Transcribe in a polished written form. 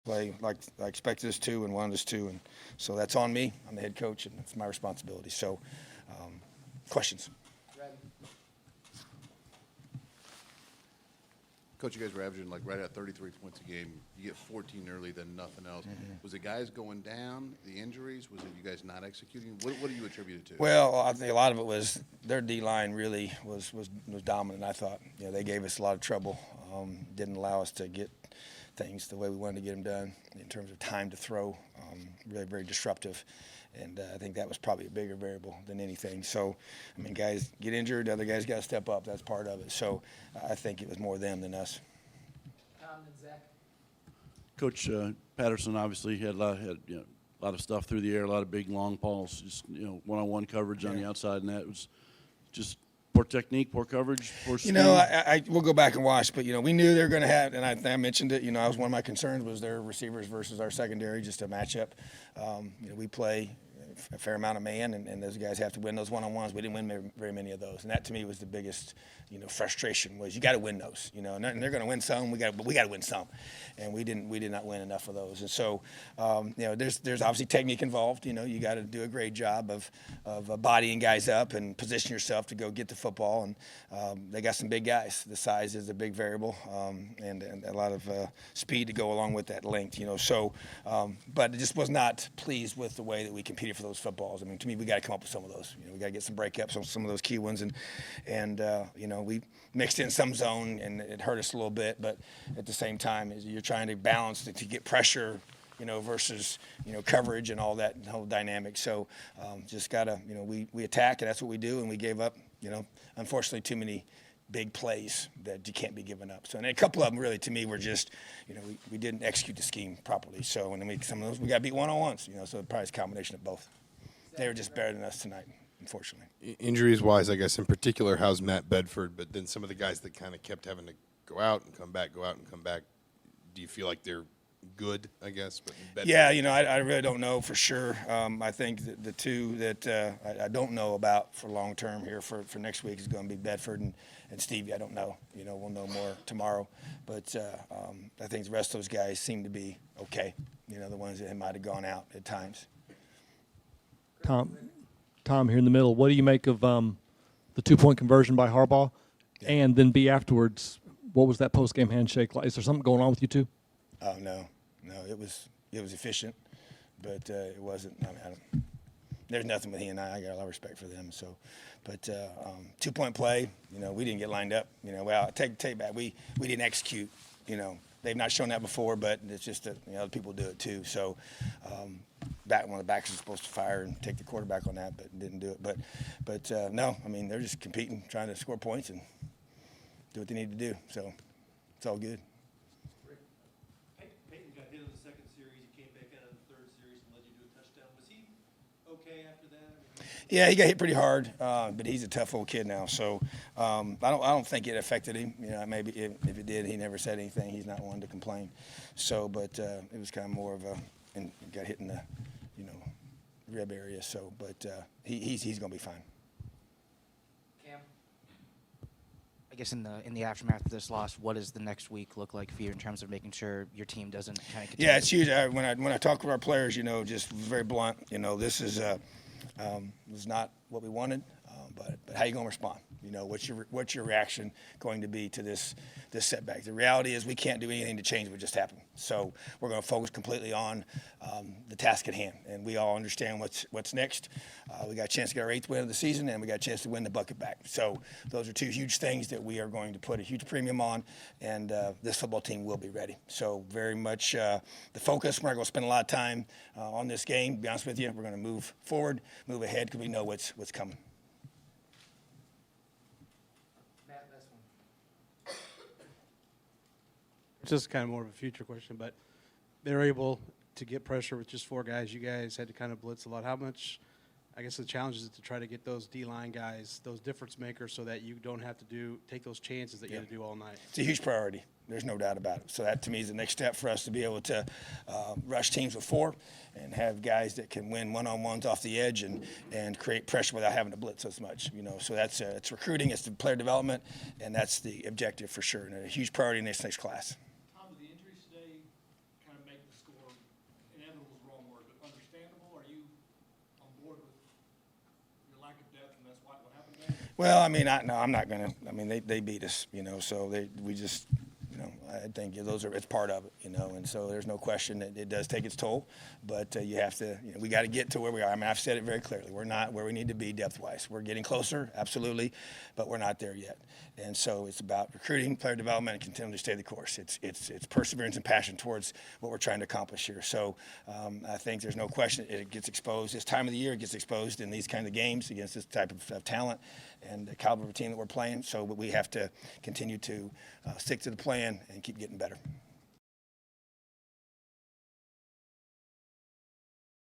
play like I expected us to and wanted us to, and so that's on me. I'm the head coach, and it's my responsibility. So, questions? Coach, you guys were averaging like right at 33 points a game. You get 14 early, then nothing else. Mm-hmm. Was it guys going down, the injuries? Was it you guys not executing? What do you attribute it to? Well, I think a lot of it was their D-line really was dominant, I thought. They gave us a lot of trouble, didn't allow us to get things the way we wanted to get them done in terms of time to throw, really very disruptive. And I think that was probably a bigger variable than anything. So, I mean, guys get injured, other guys got to step up. That's part of it. So I think it was more them than us. Tom and Zach. Coach Patterson obviously had a lot of stuff through the air, a lot of big long balls, just one-on-one coverage on the outside, and that was just poor technique, poor coverage, poor speed. We'll go back and watch, but we knew they were going to have, and I mentioned it. I was one of my concerns was their receivers versus our secondary, just a matchup. We play a fair amount of man, and those guys have to win those one-on-ones. We didn't win very many of those, and that to me was the biggest, frustration was you got to win those, and they're going to win some. But we got to win some, and we did not win enough of those. And so, there's obviously technique involved. You got to do a great job of bodying guys up and position yourself to go get the football. And they got some big guys. The size is a big variable, and a lot of speed to go along with that length. So, but I just was not pleased with the way that we competed for those footballs. I mean, to me, we got to come up with some of those. We got to get some breakups on some of those key ones, and we mixed in some zone, and it hurt us a little bit. But at the same time, you're trying to balance to get pressure, versus coverage and all that whole dynamic. So just gotta, we attack, and that's what we do, and we gave up, unfortunately, too many big plays that you can't be giving up. So, and a couple of them really, to me, were just, we didn't execute the scheme properly. So, and then some of those we got beat one-on-ones. So probably it's a combination of both. They were just better than us tonight, unfortunately. Injuries-wise, I guess in particular, how's Matt Bedford? But then some of the guys that kind of kept having to go out and come back, go out and come back. Do you feel like they're good, I guess? But Bedford. Yeah, I really don't know for sure. I think the two that I don't know about for long term here for next week is going to be Bedford and Stevie. I don't know. We'll know more tomorrow. But I think the rest of those guys seem to be okay. The ones that might have gone out at times. Tom here in the middle. What do you make of the 2-point conversion by Harbaugh? Yeah. And then B afterwards, what was that post-game handshake like? Is there something going on with you two? Oh, no, it was efficient, but it wasn't. I mean, there's nothing with he and I got a lot of respect for them. So, but 2-point play, we didn't get lined up. Well, take it back. We didn't execute. They've not shown that before, but it's just that other people do it too. So, one of the backs was supposed to fire and take the quarterback on that, but didn't do it. But no, I mean they're just competing, trying to score points and do what they need to do. So it's all good. Peyton got hit in the second series. He came back out in the third series and led you to a touchdown. Was he okay after that? Yeah, he got hit pretty hard, but he's a tough old kid now. So I don't think it affected him. Maybe if it did, he never said anything. He's not one to complain. So, but it was kind of more of and got hit in the rib area. So, but he's going to be fine. Cam. I guess in the aftermath of this loss, what does the next week look like for you in terms of making sure your team doesn't kind of continue? Yeah, it's huge. When I talk with our players, just very blunt. This is was not what we wanted, but how you going to respond? What's your reaction going to be to this setback? The reality is we can't do anything to change what just happened. So we're going to focus completely on the task at hand, and we all understand what's next. We got a chance to get our 8th win of the season, and we got a chance to win the bucket back. So those are two huge things that we are going to put a huge premium on, and this football team will be ready. So very much the focus. We're not going to spend a lot of time on this game. To be honest with you, we're going to move forward, move ahead, because we know what's coming. It's just kind of more of a future question, but they're able to get pressure with just 4 guys. You guys had to kind of blitz a lot. How much, I guess the challenge is to try to get those D-line guys, those difference makers, so that you don't have to take those chances that you had to do all night? It's a huge priority. There's no doubt about it. So that, to me, is the next step for us to be able to rush teams with 4 and have guys that can win one-on-ones off the edge and create pressure without having to blitz as much. So that's it's recruiting, it's the player development, and that's the objective for sure. And a huge priority in this next class. Tom, did the injuries today kind of make the Well, I mean, no, I'm not gonna. I mean, they beat us, you know. So we just, you know, I think it's part of it, you know. And so there's no question that it does take its toll, but you have to, you know, we got to get to where we are. I mean, I've said it very clearly. We're not where we need to be depth-wise. We're getting closer, absolutely, but we're not there yet. And so it's about recruiting, player development, and continuing to stay the course. It's perseverance and passion towards what we're trying to accomplish here. So I think there's no question it gets exposed. This time of the year, it gets exposed in these kind of games against this type of talent and the caliber of team that we're playing. So we have to continue to stick to the plan and keep getting better.